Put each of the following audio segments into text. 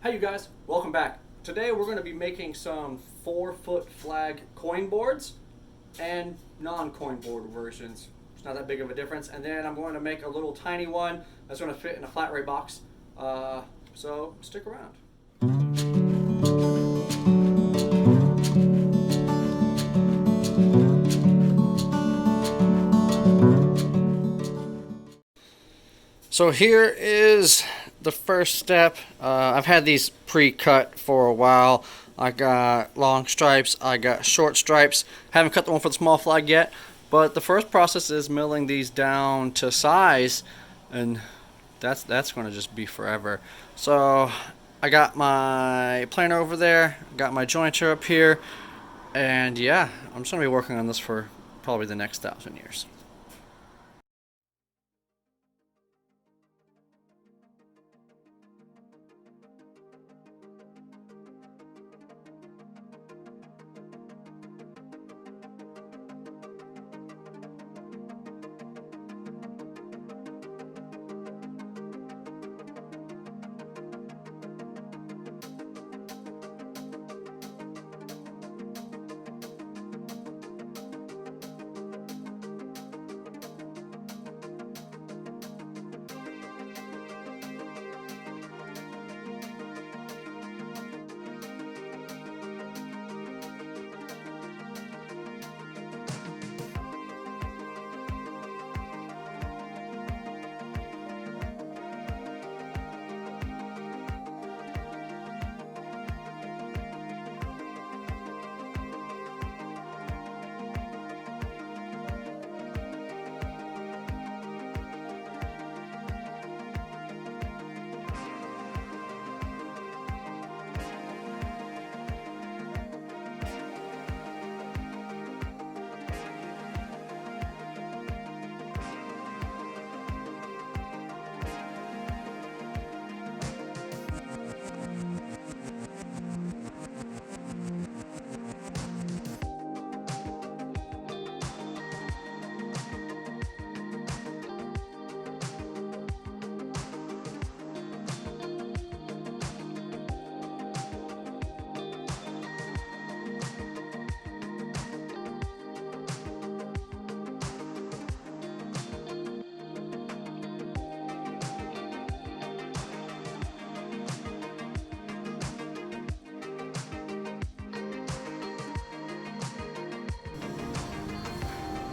Hi you guys, welcome back. Today we're going to be making some 4-foot flag coin boards and non-coin board versions. It's not that big of a difference. And then I'm going to make a little tiny one that's going to fit in a flat rate box. So stick around. So here is the first step. I've had these pre-cut for a while. I got long stripes, I got short stripes. Haven't cut the one for the small flag yet, but the first process is milling these down to size, and that's going to just be forever. So I got my planer over there, got my jointer up here, and yeah, I'm just going to be working on this for probably the next 1,000 years.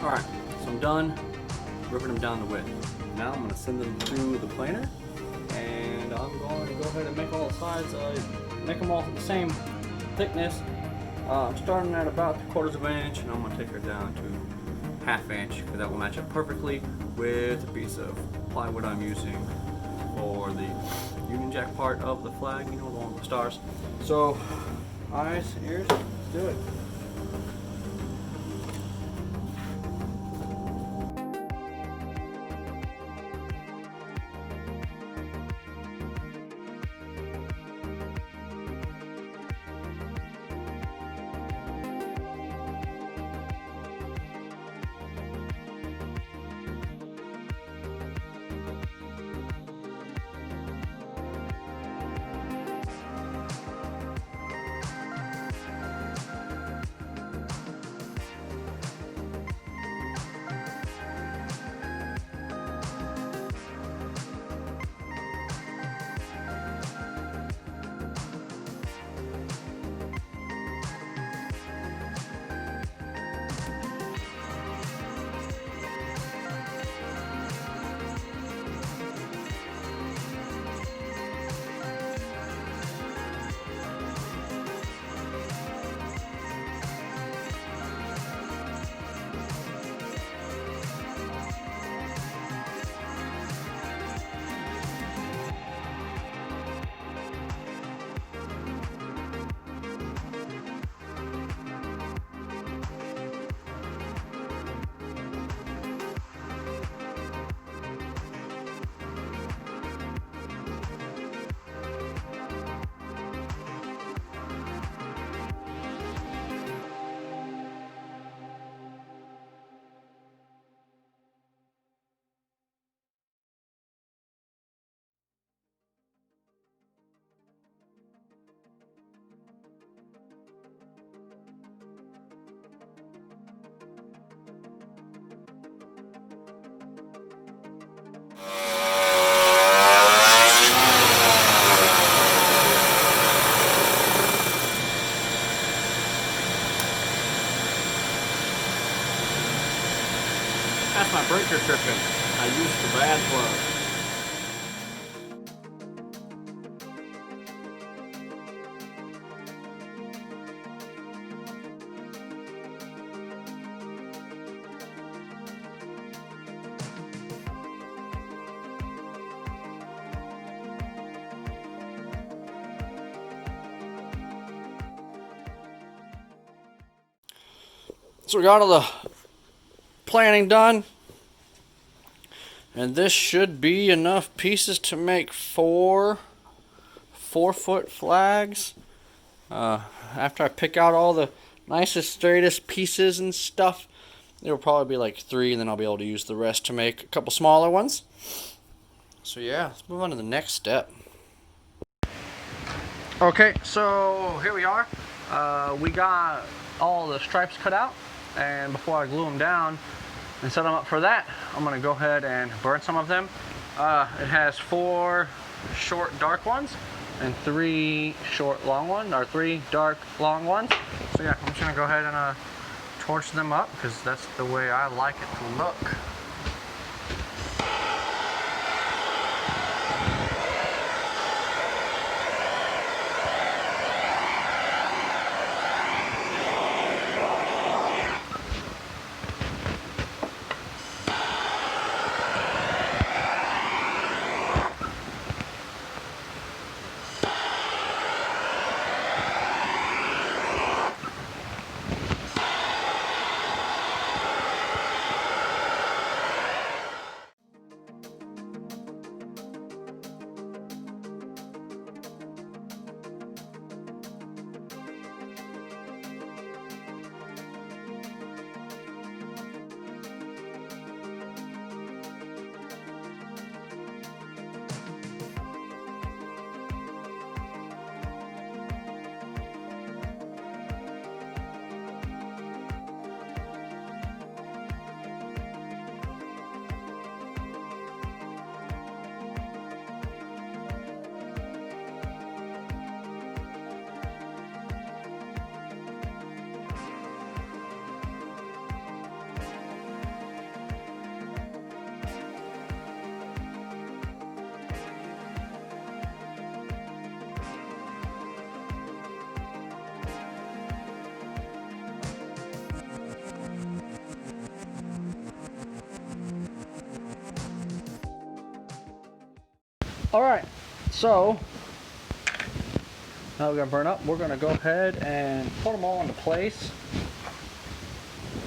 Alright, so I'm done ripping them down the width. Now I'm going to send them through the planer, and I'm going to go ahead and make all the sides, make them all the same thickness. I'm starting at about 3/4 inch, and I'm going to take her down to 1/2 inch, because that will match up perfectly with the piece of plywood I'm using for the Union Jack part of the flag, you know, the one with the stars. So, eyes, ears, let's do it. tripping. I used the bad plug. So we got all the planning done, and this should be enough pieces to make 4 4-foot flags. After I pick out all the nicest, straightest pieces and stuff, it'll probably be like 3, and then I'll be able to use the rest to make a couple smaller ones. So yeah, let's move on to the next step. Okay, so here we are. We got all the stripes cut out, and before I glue them down and set them up for that, I'm going to go ahead and burn some of them. It has 4 short dark ones and 3 short long ones, or 3 dark long ones. So yeah, I'm just going to go ahead and torch them up because that's the way I like it to look. Alright, so now we're going to burn up. We're going to go ahead and put them all into place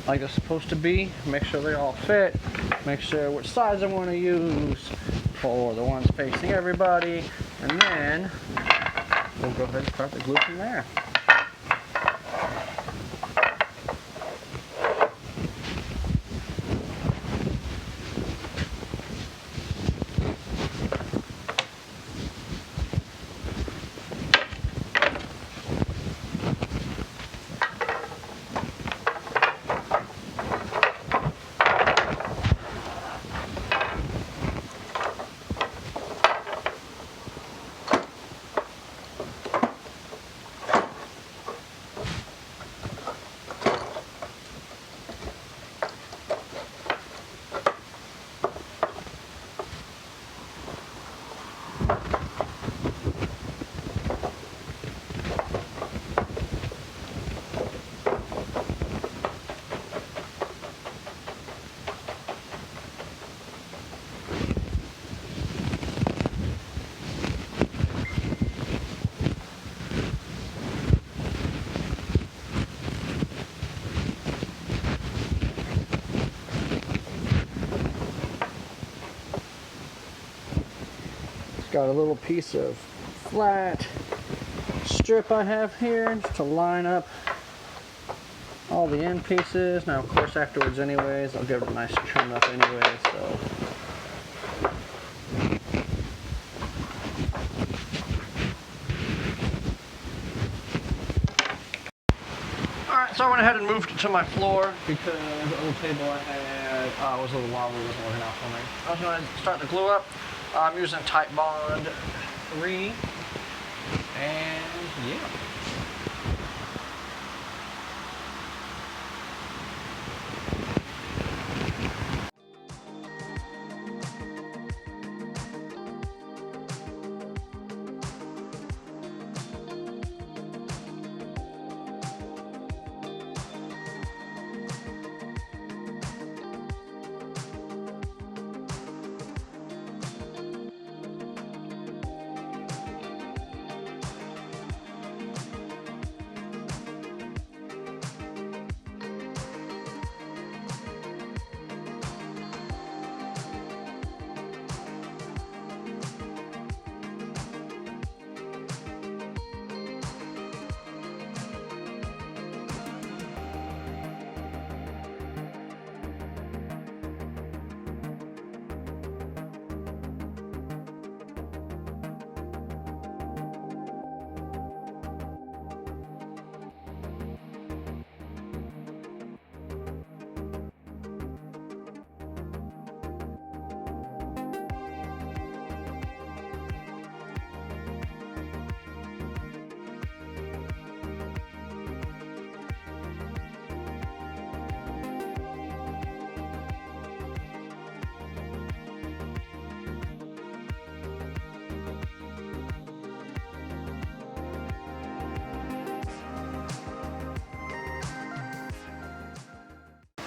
like they're supposed to be. Make sure they all fit. Make sure which size I want to use for the ones facing everybody. And then we'll go ahead and start the glue from there. Got a little piece of flat strip I have here just to line up all the end pieces. Now of course afterwards anyways I'll give it a nice trim up anyway, so alright, so I went ahead and moved it to my floor because the old table I had was a little wobbly, wasn't working out for me. I was going to start the glue up. I'm using Titebond 3, and yeah.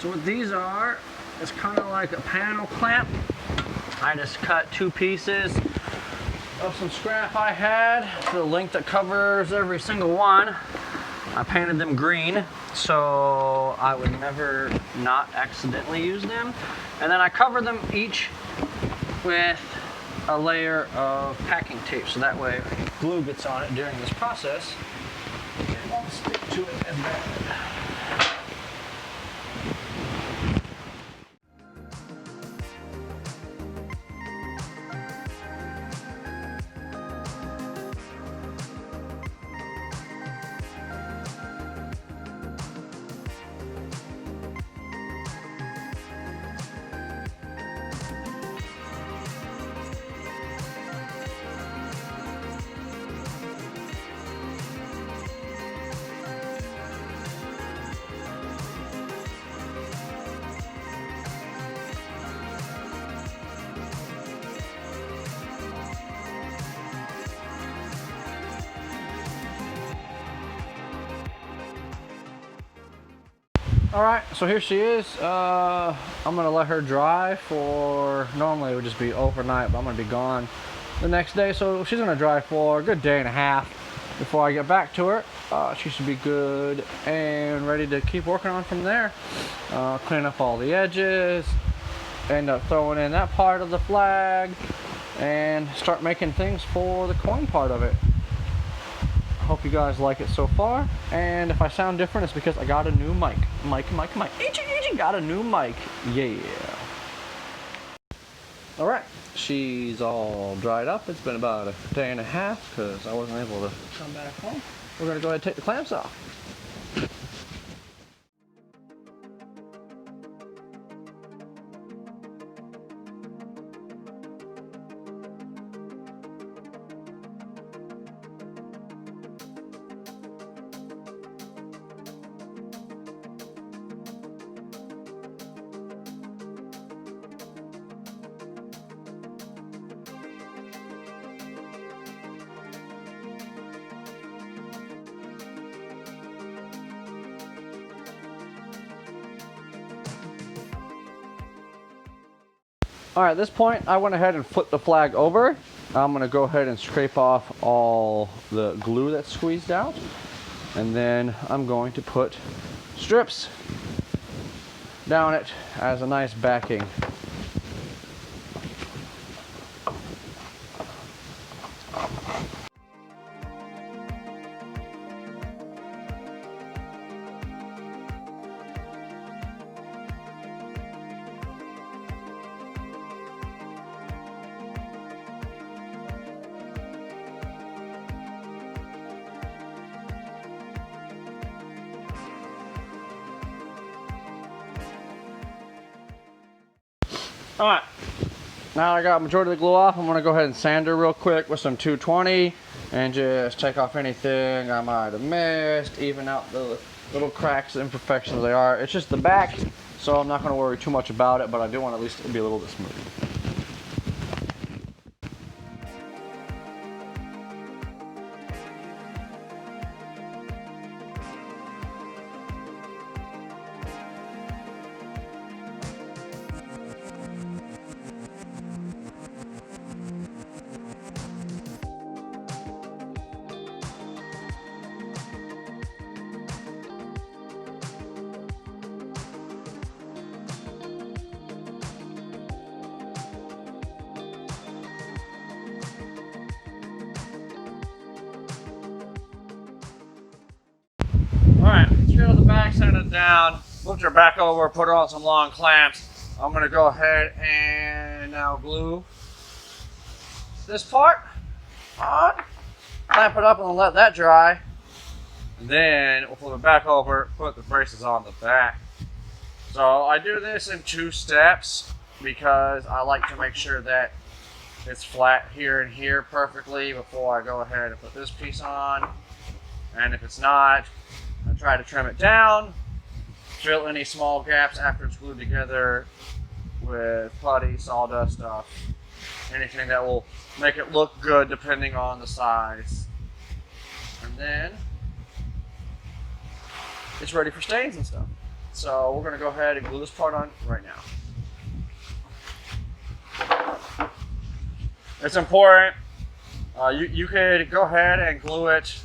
So what these are, it's kind of like a panel clamp. I just cut 2 pieces of some scrap I had, the length that covers every single one. I painted them green so I would never not accidentally use them. And then I covered them each with a layer of packing tape, so that way if glue gets on it during this process, it won't stick to it as bad. Alright, so here she is. I'm gonna let her dry for, normally it would just be overnight, but I'm gonna be gone the next day, so she's gonna dry for a good day and a half before I get back to her. She should be good and ready to keep working on from there. Clean up all the edges, end up throwing in that part of the flag, and start making things for the coin part of it. Hope you guys like it so far, and if I sound different, it's because I got a new mic. Got a new mic. Yeah. Alright, she's all dried up. It's been about a day and a half because I wasn't able to come back home. We're gonna go ahead and take the clamps off. Alright, at this point, I went ahead and flipped the flag over. I'm going to go ahead and scrape off all the glue that's squeezed out. And then I'm going to put strips down it as a nice backing. Alright, now I got majority of the glue off. I'm going to go ahead and sand her real quick with some 220 and just take off anything I might have missed, even out the little cracks, imperfections they are. It's just the back, so I'm not going to worry too much about it, but I do want at least it be a little bit smooth. Alright, screw the back, sand it down, lift her back over, put her on some long clamps. I'm going to go ahead and now glue this part on, clamp it up and let that dry. And then we'll flip it back over, put the braces on the back. So I do this in 2 steps because I like to make sure that it's flat here and here perfectly before I go ahead and put this piece on. And if it's not, I try to trim it down, fill any small gaps after it's glued together with putty, sawdust stuff, anything that will make it look good depending on the size. And then it's ready for stains and stuff. So we're going to go ahead and glue this part on right now. It's important. You could go ahead and glue it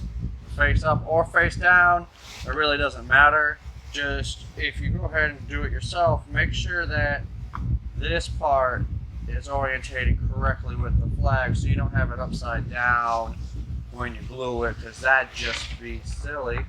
face up or face down. It really doesn't matter. Just if you go ahead and do it yourself, make sure that this part is orientated correctly with the flag so you don't have it upside down when you glue it, because that'd just be silly.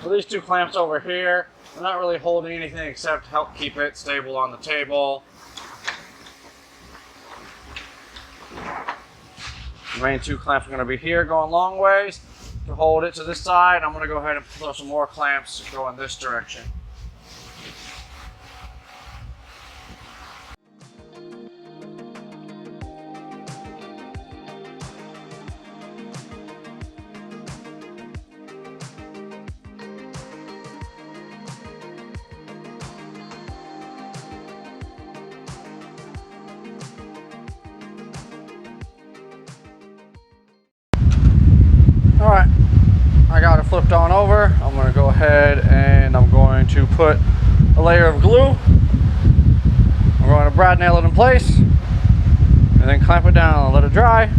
So these two clamps over here, they're not really holding anything except help keep it stable on the table. The main two clamps are going to be here going long ways to hold it to this side. I'm going to go ahead and throw some more clamps to go in this direction. Alright, I got it flipped on over. I'm going to go ahead and I'm going to put a layer of glue. I'm going to brad nail it in place and then clamp it down and let it dry.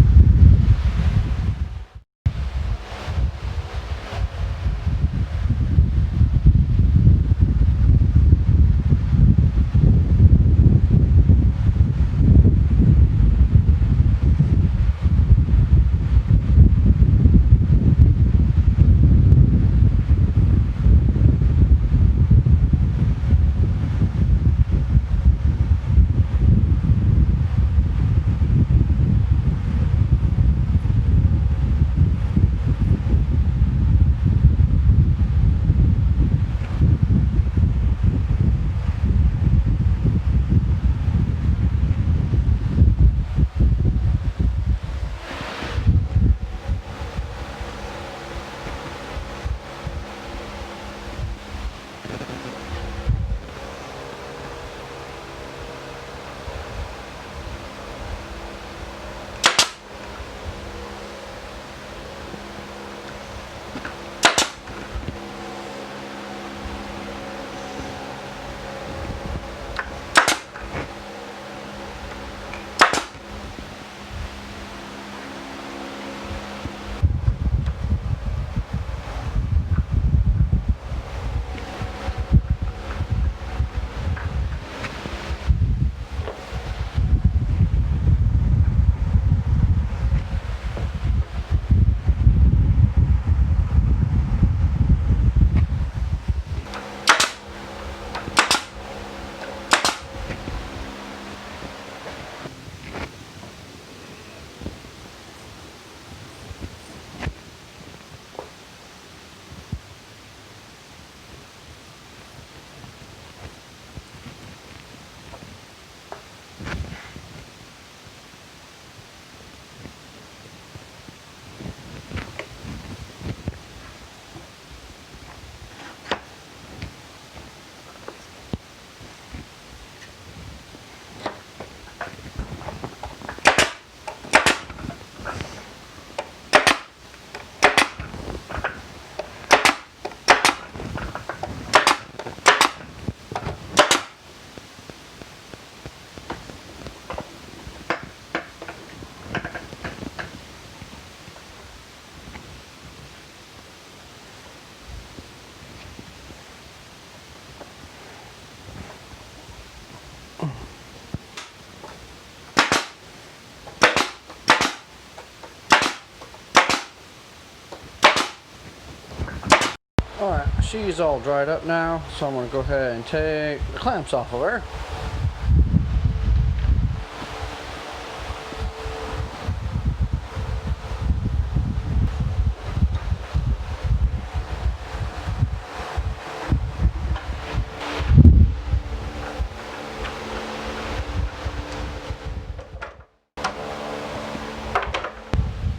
she's all dried up now, so I'm going to go ahead and take the clamps off of her.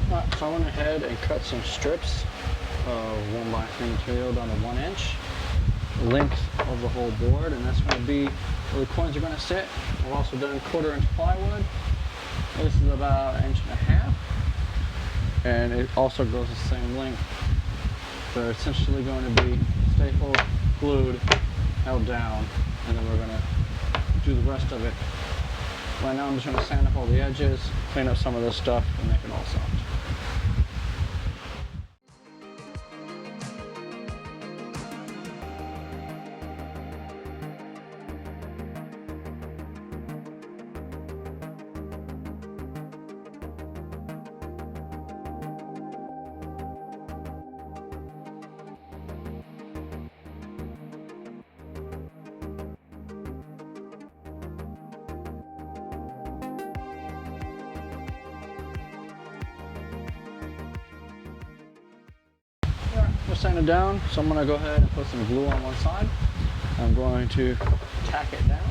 Alright, so I went ahead and cut some strips of 1x3 material down to 1 inch length of the whole board, and that's going to be where the coins are going to sit. I've also done 1/4 inch plywood. This is about 1.5 inches, and it also goes the same length. They're essentially going to be stapled, glued, held down, and then we're going to do the rest of it. Right now I'm just going to sand up all the edges, clean up some of this stuff, and make it all soft. We're sanding it down, so I'm going to go ahead and put some glue on one side. I'm going to tack it down,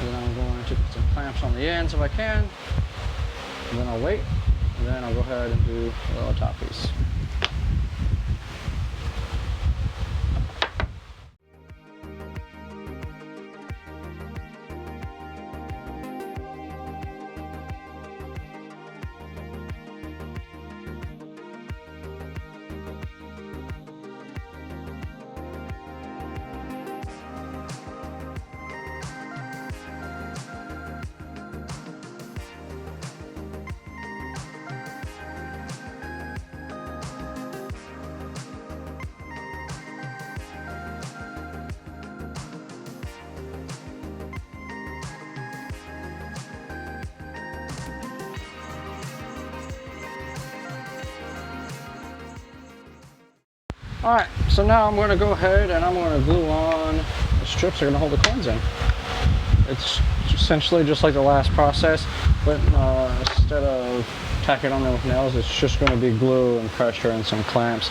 and then I'm going to put some clamps on the ends if I can, and then I'll wait, and then I'll go ahead and do the little top piece. Alright, so now I'm going to go ahead and I'm going to glue on the strips that are going to hold the coins in. It's essentially just like the last process, but instead of tacking on them with nails, it's just going to be glue and pressure and some clamps.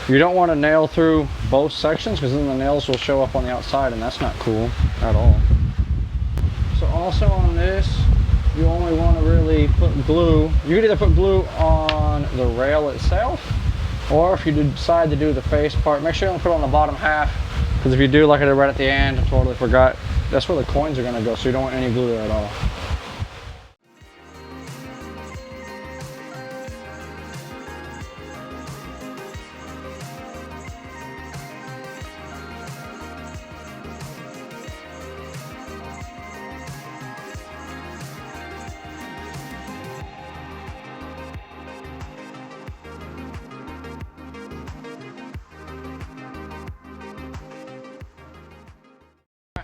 You don't want to nail through both sections because then the nails will show up on the outside, and that's not cool at all. So also on this, you only want to really put glue. You can either put glue on the rail itself, or if you decide to do the face part, make sure you only put it on the bottom half, because if you do like I did right at the end, I totally forgot, that's where the coins are going to go, so you don't want any glue there at all.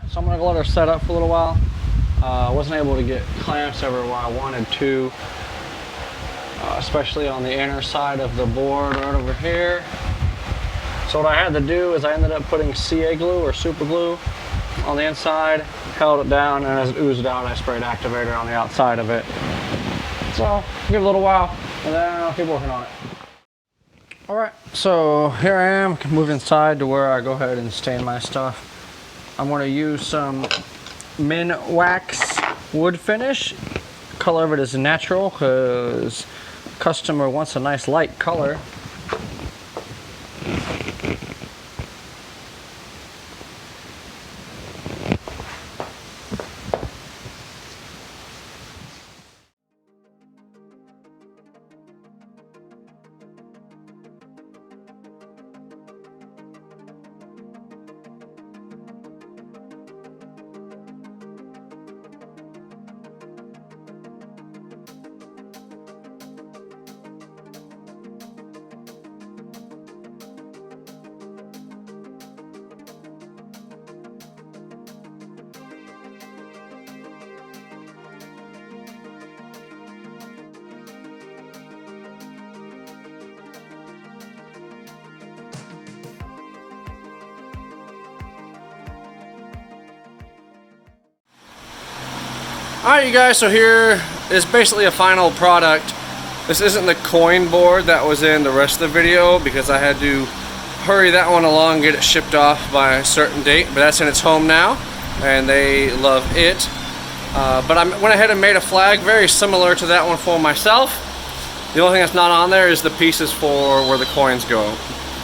So I'm going to let her set up for a little while. I wasn't able to get clamps everywhere I wanted to, especially on the inner side of the board right over here. So what I had to do is I ended up putting CA glue or super glue on the inside, held it down, and as it oozed out I sprayed activator on the outside of it. So give it a little while and then I'll keep working on it. Alright, so here I am, move inside to where I go ahead and stain my stuff. I'm going to use some Minwax wood finish. The color of it is natural because the customer wants a nice light color. Alright, you guys, so here is basically a final product. This isn't the coin board that was in the rest of the video because I had to hurry that one along, get it shipped off by a certain date, but that's in its home now, and they love it. But I went ahead and made a flag very similar to that one for myself. The only thing that's not on there is the pieces for where the coins go,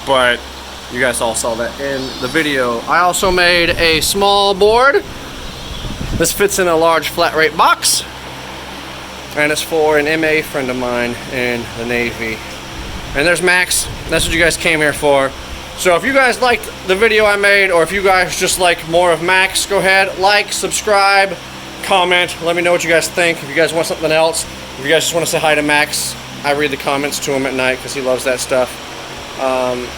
but you guys all saw that in the video. I also made a small board. This fits in a large flat rate box, and it's for an MA friend of mine in the Navy. And there's Max. That's what you guys came here for. So if you guys liked the video I made, or if you guys just like more of Max, go ahead, like, subscribe, comment, let me know what you guys think. If you guys want something else, if you guys just want to say hi to Max, I read the comments to him at night because he loves that stuff.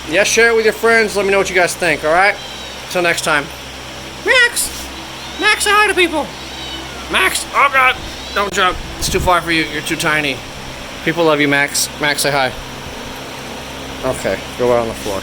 Yeah, share it with your friends. Let me know what you guys think, alright? Until next time. Max! Max, say hi to people! Max! Oh god! Don't jump. It's too far for you. You're too tiny. People love you, Max. Max, say hi. Okay, go out on the floor.